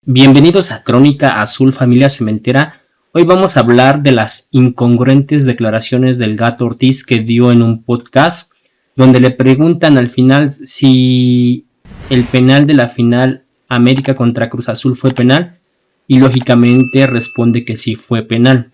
Bienvenidos a Crónica Azul Familia Cementera. Hoy vamos a hablar de las incongruentes declaraciones del Gato Ortiz que dio en un podcast, donde le preguntan al final si el penal de la final América contra Cruz Azul fue penal, y lógicamente responde que sí fue penal.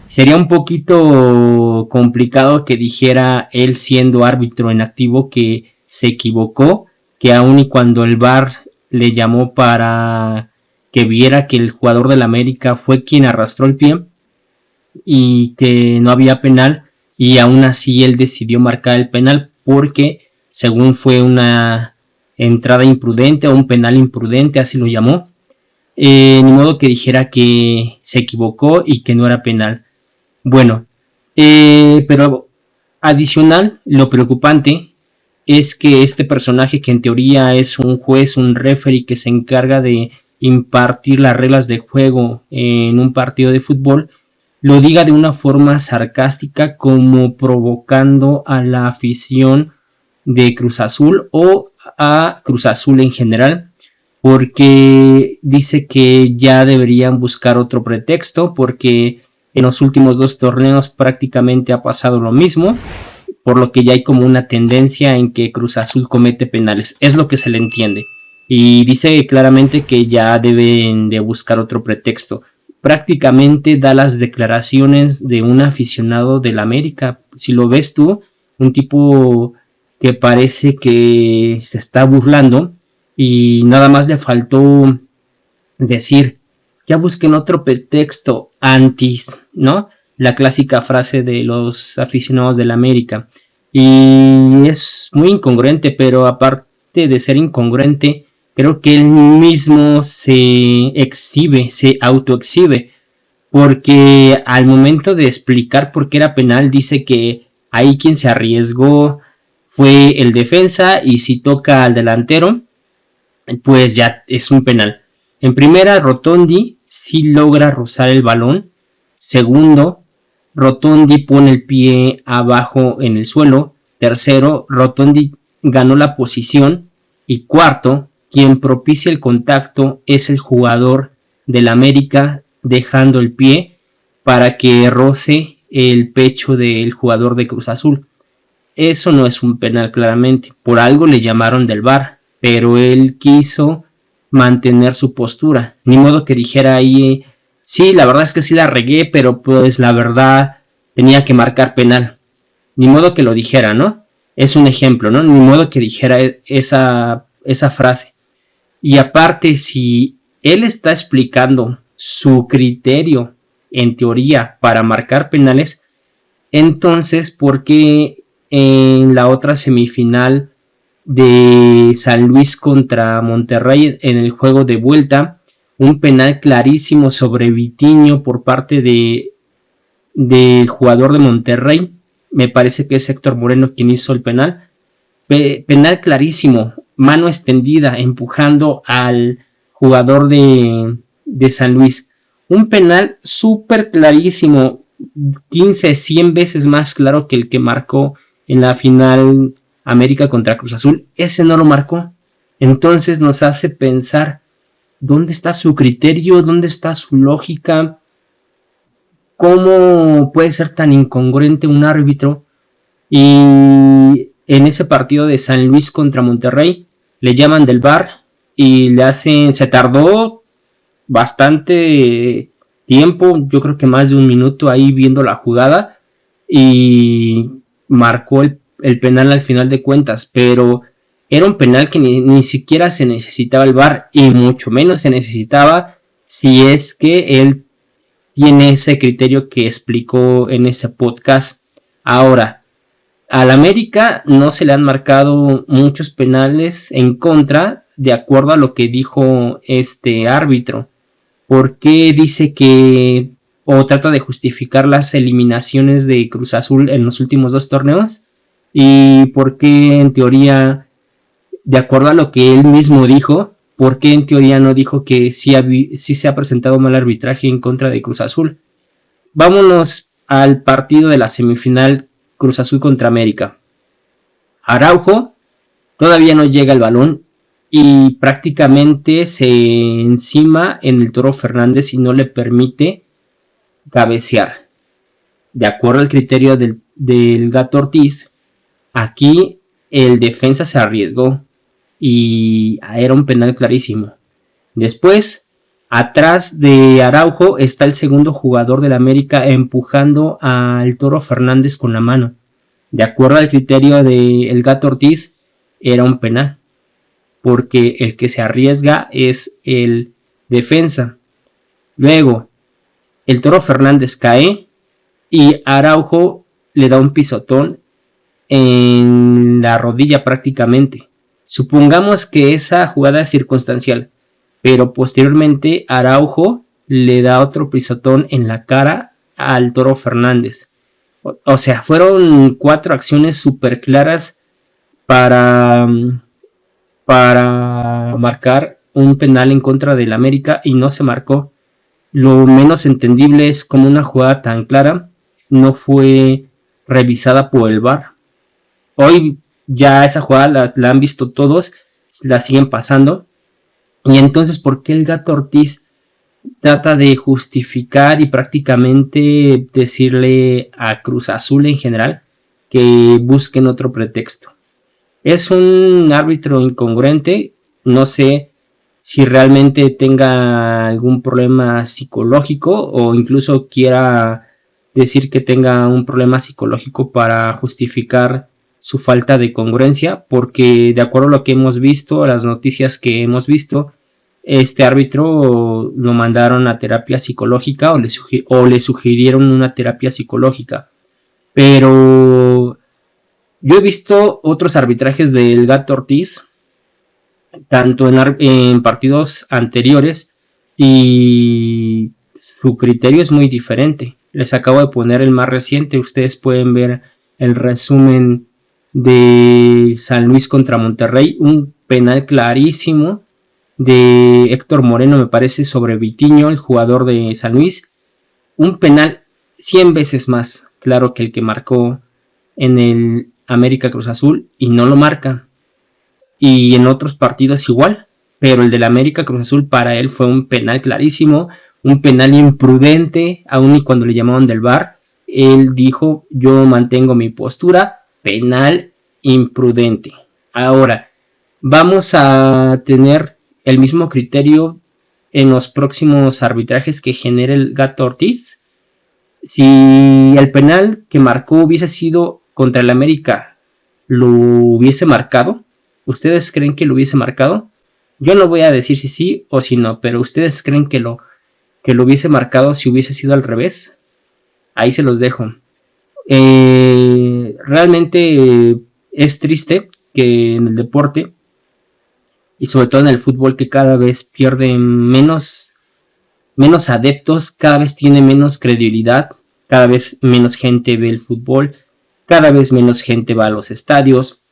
Sería un poquito complicado que dijera él, siendo árbitro en activo, que se equivocó, que aun y cuando el VAR le llamó para que viera que el jugador del América fue quien arrastró el pie y que no había penal, y aún así él decidió marcar el penal porque según fue una entrada imprudente o un penal imprudente, así lo llamó. Ni modo que dijera que se equivocó y que no era penal. Bueno, pero adicional, lo preocupante es que este personaje, que en teoría es un juez, un referee que se encarga de impartir las reglas de juego en un partido de fútbol, lo diga de una forma sarcástica, como provocando a la afición de Cruz Azul o a Cruz Azul en general, porque dice que ya deberían buscar otro pretexto, porque en los últimos 2 torneos prácticamente ha pasado lo mismo, por lo que ya hay como una tendencia en que Cruz Azul comete penales, es lo que se le entiende. Y dice claramente que ya deben de buscar otro pretexto. Prácticamente da las declaraciones de un aficionado del América. Si lo ves tú, un tipo que parece que se está burlando, y nada más le faltó decir, ya busquen otro pretexto antes, ¿no? La clásica frase de los aficionados del América. Y es muy incongruente, pero aparte de ser incongruente, creo que él mismo se exhibe, se autoexhibe, porque al momento de explicar por qué era penal, dice que ahí quien se arriesgó fue el defensa, y si toca al delantero, pues ya es un penal. En primera, Rotondi sí logra rozar el balón. Segundo, Rotondi pone el pie abajo en el suelo. Tercero, Rotondi ganó la posición. Y cuarto, quien propicia el contacto es el jugador del América, dejando el pie para que roce el pecho del jugador de Cruz Azul. Eso no es un penal, claramente. Por algo le llamaron del VAR, pero él quiso mantener su postura. Ni modo que dijera ahí, sí, la verdad es que sí la regué, pero pues la verdad tenía que marcar penal. Ni modo que lo dijera, ¿no? Es un ejemplo, ¿no? Ni modo que dijera esa frase. Y aparte, si él está explicando su criterio, en teoría, para marcar penales, entonces, ¿por qué en la otra semifinal de San Luis contra Monterrey, en el juego de vuelta, un penal clarísimo sobre Vitinho por parte del jugador de Monterrey? Me parece que es Héctor Moreno quien hizo el penal. Penal clarísimo, mano extendida, empujando al jugador de San Luis. Un penal súper clarísimo, 15, 100 veces más claro que el que marcó en la final América contra Cruz Azul. Ese no lo marcó. Entonces nos hace pensar, ¿dónde está su criterio? ¿Dónde está su lógica? ¿Cómo puede ser tan incongruente un árbitro? Y en ese partido de San Luis contra Monterrey le llaman del VAR y le hacen, se tardó bastante tiempo, yo creo que más de 1 minuto ahí viendo la jugada, y marcó el penal al final de cuentas, pero era un penal que ni siquiera se necesitaba el VAR, y mucho menos se necesitaba si es que él tiene ese criterio que explicó en ese podcast. Ahora, al América no se le han marcado muchos penales en contra, de acuerdo a lo que dijo este árbitro. ¿Por qué dice que, o trata de justificar, las eliminaciones de Cruz Azul en los últimos 2 torneos? ¿Y por qué en teoría, de acuerdo a lo que él mismo dijo, por qué en teoría no dijo que sí se ha presentado mal arbitraje en contra de Cruz Azul? Vámonos al partido de la semifinal Cruz Azul contra América. Araujo todavía no llega el balón y prácticamente se encima en el Toro Fernández y no le permite cabecear. De acuerdo al criterio del Gato Ortiz, aquí el defensa se arriesgó y era un penal clarísimo. Después, atrás de Araujo está el segundo jugador del América empujando al Toro Fernández con la mano. De acuerdo al criterio del Gato Ortiz, era un penal, porque el que se arriesga es el defensa. Luego, el Toro Fernández cae y Araujo le da un pisotón en la rodilla prácticamente. Supongamos que esa jugada es circunstancial, pero posteriormente Araujo le da otro pisotón en la cara al Toro Fernández. O sea, fueron 4 acciones súper claras para marcar un penal en contra del América y no se marcó. Lo menos entendible es como una jugada tan clara no fue revisada por el VAR. Hoy ya esa jugada la han visto todos, la siguen pasando. Y entonces, ¿por qué el Gato Ortiz trata de justificar y prácticamente decirle a Cruz Azul en general que busquen otro pretexto? Es un árbitro incongruente, no sé si realmente tenga algún problema psicológico o incluso quiera decir que tenga un problema psicológico para justificar su falta de congruencia, porque de acuerdo a lo que hemos visto, a las noticias que hemos visto, este árbitro lo mandaron a terapia psicológica o le sugirieron una terapia psicológica. Pero yo he visto otros arbitrajes del Gato Ortiz, tanto en partidos anteriores, y su criterio es muy diferente. Les acabo de poner el más reciente, ustedes pueden ver el resumen de San Luis contra Monterrey, un penal clarísimo de Héctor Moreno, me parece, sobre Vitiño, el jugador de San Luis, un penal 100 veces más claro que el que marcó en el América Cruz Azul y no lo marca, y en otros partidos igual, pero el del América Cruz Azul para él fue un penal clarísimo, un penal imprudente, aun y cuando le llamaban del VAR, él dijo: yo mantengo mi postura, penal imprudente. Ahora, vamos a tener el mismo criterio en los próximos arbitrajes que genere el Gato Ortiz. Si el penal que marcó hubiese sido contra el América, ¿lo hubiese marcado? ¿Ustedes creen que lo hubiese marcado? Yo no voy a decir si sí o si no, pero ¿ustedes creen que lo hubiese marcado si hubiese sido al revés? Ahí se los dejo. Realmente es triste que en el deporte y sobre todo en el fútbol, que cada vez pierde menos adeptos, cada vez tiene menos credibilidad, cada vez menos gente ve el fútbol, cada vez menos gente va a los estadios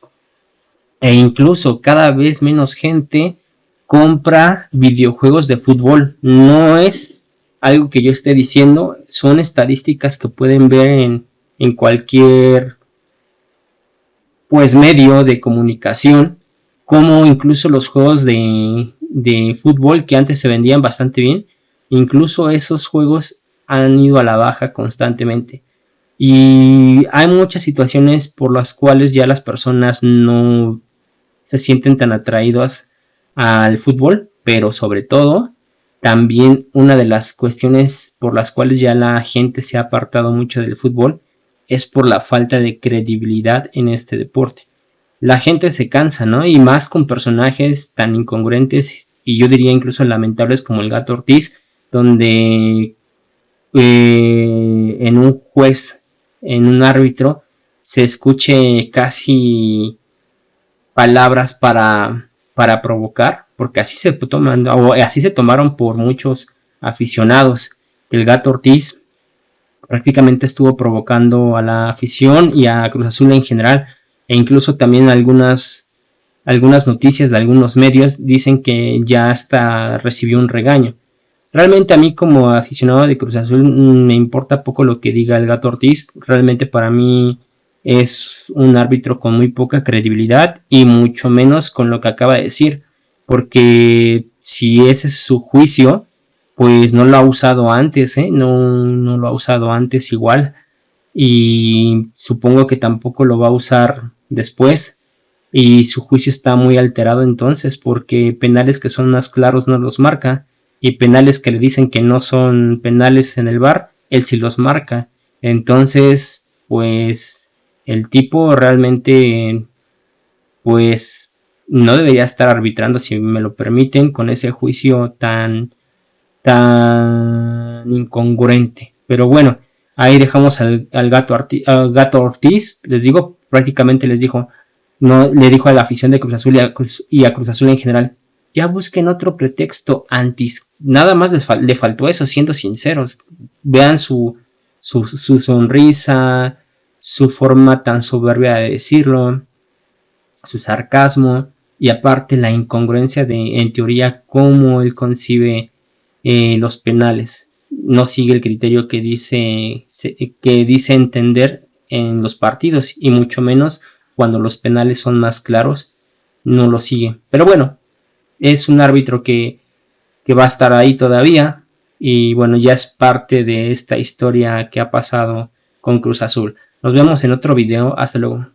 e incluso cada vez menos gente compra videojuegos de fútbol. No es algo que yo esté diciendo, son estadísticas que pueden ver en cualquier medio de comunicación, como incluso los juegos de fútbol que antes se vendían bastante bien, incluso esos juegos han ido a la baja constantemente. Y hay muchas situaciones por las cuales ya las personas no se sienten tan atraídas al fútbol, pero sobre todo también una de las cuestiones por las cuales ya la gente se ha apartado mucho del fútbol es por la falta de credibilidad en este deporte. La gente se cansa, ¿no? Y más con personajes tan incongruentes y yo diría incluso lamentables como el Gato Ortiz, donde en un juez, en un árbitro, se escuche casi palabras para provocar, porque así se toman, o así se tomaron por muchos aficionados. El Gato Ortiz prácticamente estuvo provocando a la afición y a Cruz Azul en general, e incluso también algunas noticias de algunos medios dicen que ya hasta recibió un regaño. Realmente a mí como aficionado de Cruz Azul me importa poco lo que diga el Gato Ortiz. Realmente para mí es un árbitro con muy poca credibilidad y mucho menos con lo que acaba de decir. porque si ese es su juicio, pues no lo ha usado antes, no lo ha usado antes igual, y supongo que tampoco lo va a usar después, y su juicio está muy alterado entonces, porque penales que son más claros no los marca, y penales que le dicen que no son penales en el VAR, él sí los marca. Entonces, pues el tipo realmente, pues no debería estar arbitrando, si me lo permiten, con ese juicio tan incongruente. Pero bueno, ahí dejamos al Gato Ortiz, les digo, prácticamente les dijo, no, le dijo a la afición de Cruz Azul y a Cruz Azul en general, ya busquen otro pretexto antes. Nada más le faltó eso, siendo sinceros. Vean su sonrisa, su forma tan soberbia de decirlo, su sarcasmo y aparte la incongruencia de, en teoría, cómo él concibe los penales. No sigue el criterio que dice entender en los partidos y mucho menos cuando los penales son más claros, no lo sigue. Pero bueno, es un árbitro que va a estar ahí todavía y bueno, ya es parte de esta historia que ha pasado con Cruz Azul. Nos vemos en otro video, hasta luego.